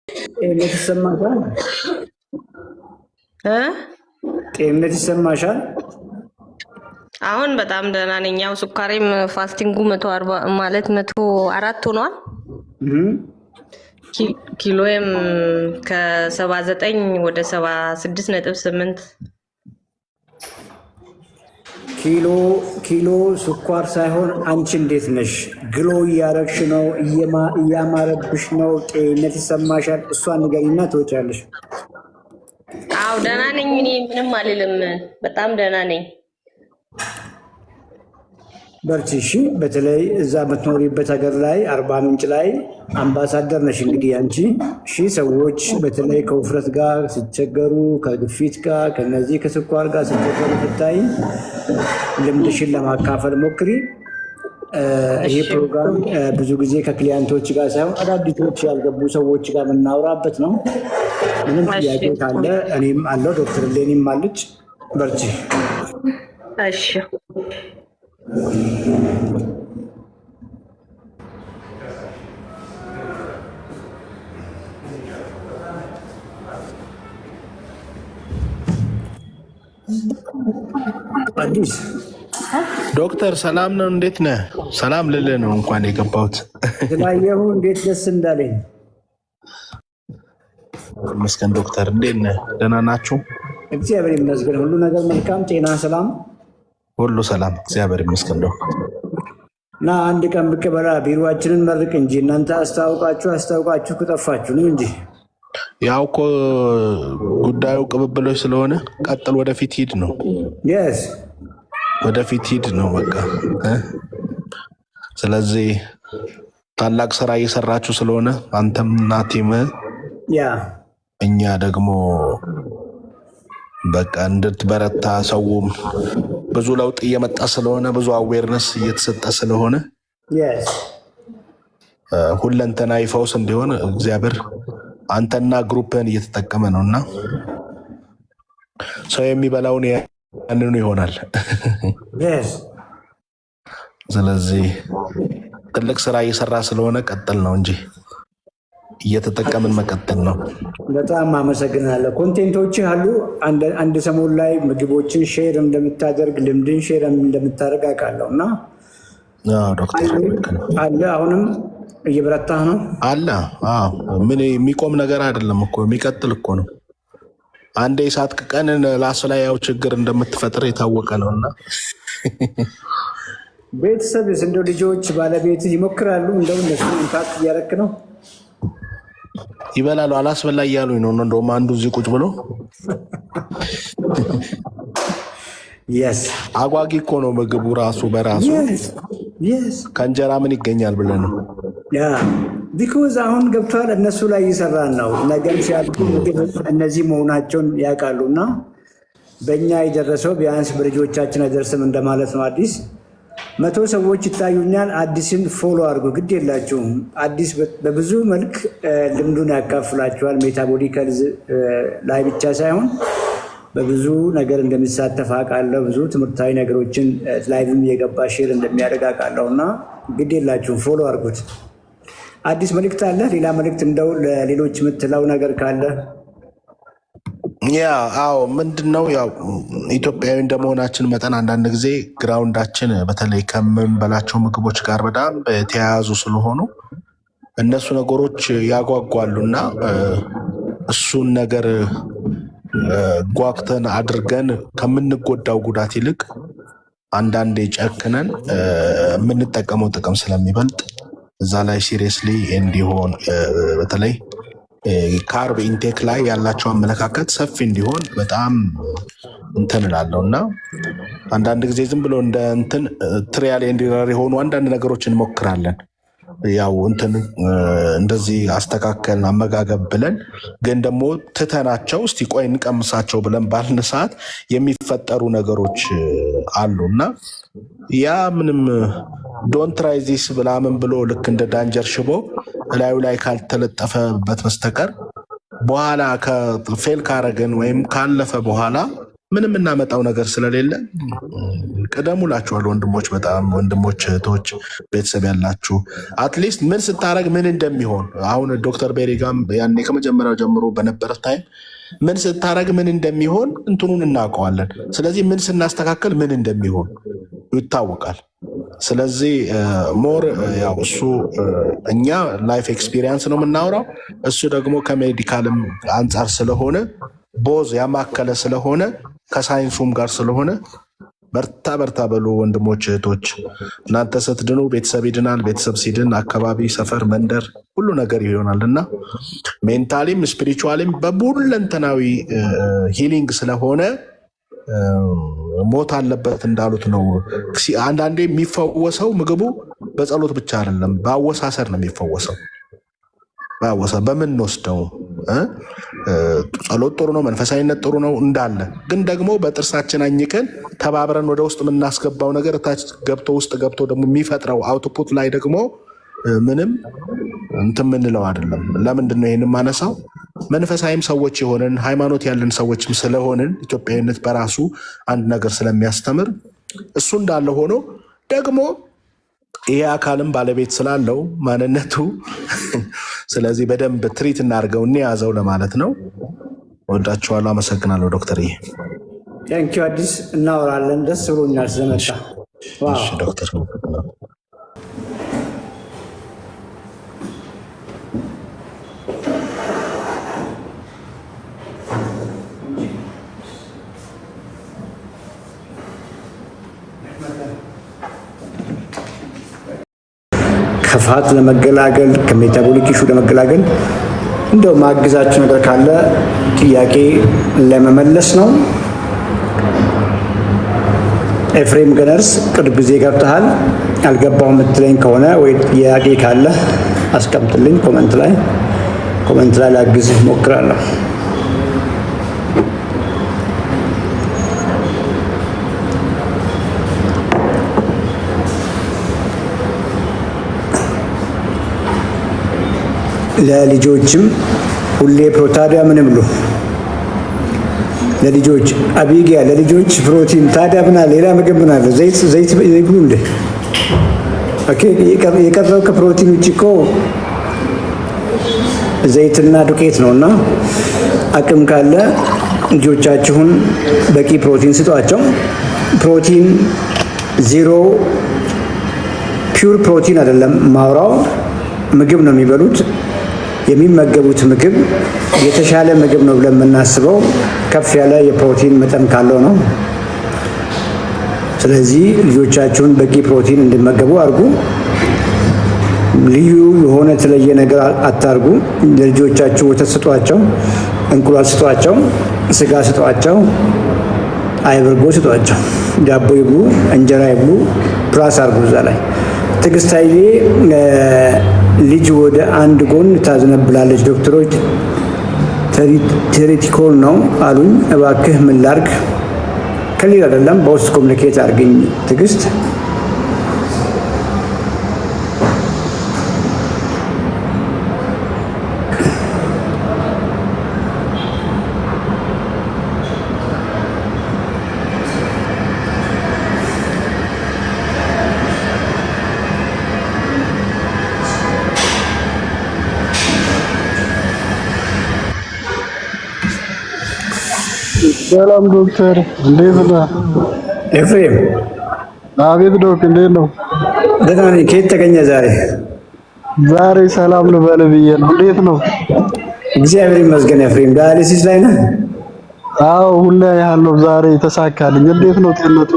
ጤንነት ይሰማሻል? እ ጤንነት ይሰማሻል? አሁን በጣም ደህና ነኝ። ያው ሱካሬም ፋስቲንጉ 140 ማለት 104 ሆኗል። ኪሎዬም ከ79 ወደ 76.8 ኪሎ ስኳር ሳይሆን አንቺ እንዴት ነሽ? ግሎ እያረግሽ ነው? እያማረብሽ ነው? ጤንነት ይሰማሻል? እሷን ንገሪና ትወጫለሽ። አዎ ደህና ነኝ። እኔ ምንም አልልም። በጣም ደህና ነኝ። በርቺ እሺ። በተለይ እዛ የምትኖሪበት ሀገር ላይ አርባ ምንጭ ላይ አምባሳደር ነሽ እንግዲህ አንቺ። እሺ ሰዎች በተለይ ከውፍረት ጋር ሲቸገሩ፣ ከግፊት ጋር ከነዚህ ከስኳር ጋር ሲቸገሩ ስታይ ልምድሽን ለማካፈል ሞክሪ። ይሄ ፕሮግራም ብዙ ጊዜ ከክሊያንቶች ጋር ሳይሆን አዳዲሶች ያልገቡ ሰዎች ጋር የምናወራበት ነው። ምንም ጥያቄ ካለ እኔም አለው፣ ዶክተር ሌኒም አለች። በርቺ እሺ። አዲስ ዶክተር ሰላም ነው? እንዴት ነህ? ሰላም ልልህ ነው እንኳን የገባሁት። ስላየሁ እንዴት ደስ እንዳለኝ። ይመስገን ዶክተር፣ እንዴት ነህ? ደህና ናችሁ? እግዚአብሔር ይመስገን፣ ሁሉ ነገር መልካም፣ ጤና፣ ሰላም፣ ሁሉ ሰላም፣ እግዚአብሔር ይመስገን ዶክተር። እና አንድ ቀን ብቅ በላ ቢሮአችንን መርቅ እንጂ እናንተ አስታውቃችሁ ከጠፋችሁ ነው እንጂ። ያው እኮ ጉዳዩ ቅብብሎች ስለሆነ ቀጥል፣ ወደፊት ሂድ ነው። የስ ወደፊት ሂድ ነው በቃ። ስለዚህ ታላቅ ስራ እየሰራችሁ ስለሆነ አንተም እና ቲምህ፣ ያ እኛ ደግሞ በቃ እንድትበረታ፣ ሰውም ብዙ ለውጥ እየመጣ ስለሆነ ብዙ አዌርነስ እየተሰጠ ስለሆነ ሁለንተናዊ ፈውስ እንዲሆን እግዚአብሔር አንተና ግሩፕን እየተጠቀመ ነው እና ሰው የሚበላውን ያንኑ ይሆናል። ስለዚህ ትልቅ ስራ እየሰራ ስለሆነ ቀጥል ነው እንጂ እየተጠቀምን መቀጠል ነው። በጣም አመሰግናለሁ። ኮንቴንቶች አሉ። አንድ ሰሞን ላይ ምግቦችን ሼር እንደምታደርግ ልምድን ሼር እንደምታደርግ አውቃለሁ እና ዶክተር አለ አሁንም እየበረታህ ነው አለ። ምን የሚቆም ነገር አይደለም እኮ የሚቀጥል እኮ ነው። አንዴ እሳት ቀን ላስ ላይ ያው ችግር እንደምትፈጥር የታወቀ ነው እና ቤተሰብስ እንደው ልጆች ባለቤት ይሞክራሉ? እንደው እነሱ ኢምፓክት እያደረክ ነው? ይበላሉ። አላስበላ እያሉኝ ነው። እንደውም አንዱ እዚህ ቁጭ ብሎ አጓጊ እኮ ነው ምግቡ ራሱ በራሱ ከእንጀራ ምን ይገኛል ብለህ ነው። ቢኮዝ አሁን ገብቷል። እነሱ ላይ እየሰራን ነው። ነገም ሲያድጉ ምግብ እነዚህ መሆናቸውን ያውቃሉ እና በእኛ የደረሰው ቢያንስ በልጆቻችን አይደርስም እንደማለት ነው። አዲስ 100 ሰዎች ይታዩኛል። አዲስን ፎሎ አድርጎ ግድ የላችሁም። አዲስ በብዙ መልክ ልምዱን ያካፍላችኋል። ሜታቦሊክ ሄልዝ ላይ ብቻ ሳይሆን በብዙ ነገር እንደሚሳተፍ አውቃለሁ። ብዙ ትምህርታዊ ነገሮችን ላይቭም እየገባ ሼር እንደሚያደርግ አውቃለሁ እና ግድ የላችሁም ፎሎ አድርጉት። አዲስ መልእክት አለ? ሌላ መልእክት እንደው ለሌሎች የምትለው ነገር ካለ? አዎ ምንድን ነው ያው ኢትዮጵያዊ እንደመሆናችን መጠን አንዳንድ ጊዜ ግራውንዳችን በተለይ ከምንበላቸው ምግቦች ጋር በጣም የተያያዙ ስለሆኑ እነሱ ነገሮች ያጓጓሉ እና እሱን ነገር ጓግተን አድርገን ከምንጎዳው ጉዳት ይልቅ አንዳንዴ ጨክነን የምንጠቀመው ጥቅም ስለሚበልጥ እዛ ላይ ሲሪየስሊ እንዲሆን በተለይ ካርብ ኢንቴክ ላይ ያላቸው አመለካከት ሰፊ እንዲሆን በጣም እንትን እላለሁ እና አንዳንድ ጊዜ ዝም ብሎ እንደ እንትን ትሪያል ኤንድ የሆኑ አንዳንድ ነገሮች እንሞክራለን። ያው እንትን እንደዚህ አስተካከልን አመጋገብ ብለን ግን ደግሞ ትተናቸው እስቲ ቆይ እንቀምሳቸው ብለን ባልን ሰዓት የሚፈጠሩ ነገሮች አሉ እና ያ ምንም ዶንት ትራይ ዚስ ብላምን ብሎ ልክ እንደ ዳንጀር ሽቦ እላዩ ላይ ካልተለጠፈበት በስተቀር በኋላ ፌል ካረግን ወይም ካለፈ በኋላ ምንም እናመጣው ነገር ስለሌለ ቅደሙላችኋል። ወንድሞች፣ በጣም ወንድሞች፣ እህቶች፣ ቤተሰብ ያላችሁ አትሊስት ምን ስታረግ ምን እንደሚሆን አሁን ዶክተር ቤሪ ጋም ያኔ ከመጀመሪያው ጀምሮ በነበረ ታይም ምን ስታረግ ምን እንደሚሆን እንትኑን እናውቀዋለን። ስለዚህ ምን ስናስተካከል ምን እንደሚሆን ይታወቃል። ስለዚህ ሞር ያው እሱ እኛ ላይፍ ኤክስፒሪየንስ ነው የምናወራው፣ እሱ ደግሞ ከሜዲካልም አንጻር ስለሆነ ቦዝ ያማከለ ስለሆነ ከሳይንሱም ጋር ስለሆነ በርታ በርታ በሉ ወንድሞች እህቶች። እናንተ ስትድኑ ቤተሰብ ይድናል፣ ቤተሰብ ሲድን አካባቢ፣ ሰፈር፣ መንደር ሁሉ ነገር ይሆናል እና ሜንታሊም ስፒሪቹዋሊም በሁለንተናዊ ሂሊንግ ስለሆነ ሞት አለበት እንዳሉት ነው። አንዳንዴ የሚፈወሰው ምግቡ በጸሎት ብቻ አይደለም፣ በአወሳሰር ነው የሚፈወሰው። በምን ወስደው ጸሎት ጥሩ ነው፣ መንፈሳዊነት ጥሩ ነው እንዳለ፣ ግን ደግሞ በጥርሳችን አኝከን ተባብረን ወደ ውስጥ የምናስገባው ነገር ታች ገብቶ ውስጥ ገብቶ ደግሞ የሚፈጥረው አውትፑት ላይ ደግሞ ምንም እንትን የምንለው አይደለም። ለምንድን ነው ይህን ማነሳው? መንፈሳዊም ሰዎች የሆንን ሃይማኖት ያለን ሰዎችም ስለሆንን ኢትዮጵያዊነት በራሱ አንድ ነገር ስለሚያስተምር እሱ እንዳለ ሆኖ ደግሞ ይሄ አካልም ባለቤት ስላለው ማንነቱ ስለዚህ በደንብ ትሪት እናድርገው እንያዘው ለማለት ነው። ወዳችኋለሁ። አመሰግናለሁ ዶክተር። ቴንኪው አዲስ፣ እናወራለን። ደስ ብሎኛል ስለመጣ። ዶክተር ከፋት ለመገላገል ከሜታቦሊክ ኢሹ ለመገላገል እንደው ማግዛችሁ ነገር ካለ ጥያቄ ለመመለስ ነው። ኤፍሬም ገነርስ ቅርብ ጊዜ ገብተሃል፣ አልገባው የምትለኝ ከሆነ ወይ ጥያቄ ካለ አስቀምጥልኝ ኮመንት ላይ ላግዝህ እሞክራለሁ። ለልጆችም ሁሌ ፕሮታዲያ ምን ብሎ ለልጆች አቢጊያ ለልጆች ፕሮቲን ታዲያ ምን አለ? ሌላ ምግብ ምን አለ? ዘይት ይብሉ እንዴ? ኦኬ የቀረው ከፕሮቲን ውጭ እኮ ዘይትና ዱቄት ነውና አቅም ካለ ልጆቻችሁን በቂ ፕሮቲን ስጧቸው። ፕሮቲን ዜሮ ፒውር ፕሮቲን አይደለም ማውራው፣ ምግብ ነው የሚበሉት። የሚመገቡት ምግብ የተሻለ ምግብ ነው ብለን የምናስበው ከፍ ያለ የፕሮቲን መጠን ካለው ነው። ስለዚህ ልጆቻችሁን በቂ ፕሮቲን እንዲመገቡ አድርጉ። ልዩ የሆነ የተለየ ነገር አታርጉ። ለልጆቻችሁ ወተት ስጧቸው፣ እንቁላል ስጧቸው፣ ስጋ ስጧቸው፣ አይብ እርጎ ስጧቸው፣ ዳቦ ይብሉ፣ እንጀራ ይብሉ፣ ፕላስ አድርጉ እዛ ላይ። ትዕግስት ኃይሌ ልጅ ወደ አንድ ጎን ታዝነብላለች፣ ዶክተሮች ቴሪቲኮል ነው አሉኝ፣ እባክህ ምን ላድርግ? ከሌላ አይደለም በውስጥ ኮሚኒኬት አድርገኝ ትዕግስት። ሰላም ዶክተር፣ እንዴት ነህ? ኤፍሬም። አቤት ዶክ፣ እንዴት ነው? ደህና ነኝ። ከየት ተገኘ ዛሬ? ዛሬ ሰላም ልበል ብዬ ነው። እንዴት ነው? እግዚአብሔር ይመስገን። ኤፍሬም ዳያሊሲስ ላይ ነህ? አዎ፣ ሁሌ ያለው ዛሬ ተሳካልኝ። እንዴት ነው ጤንነቱ?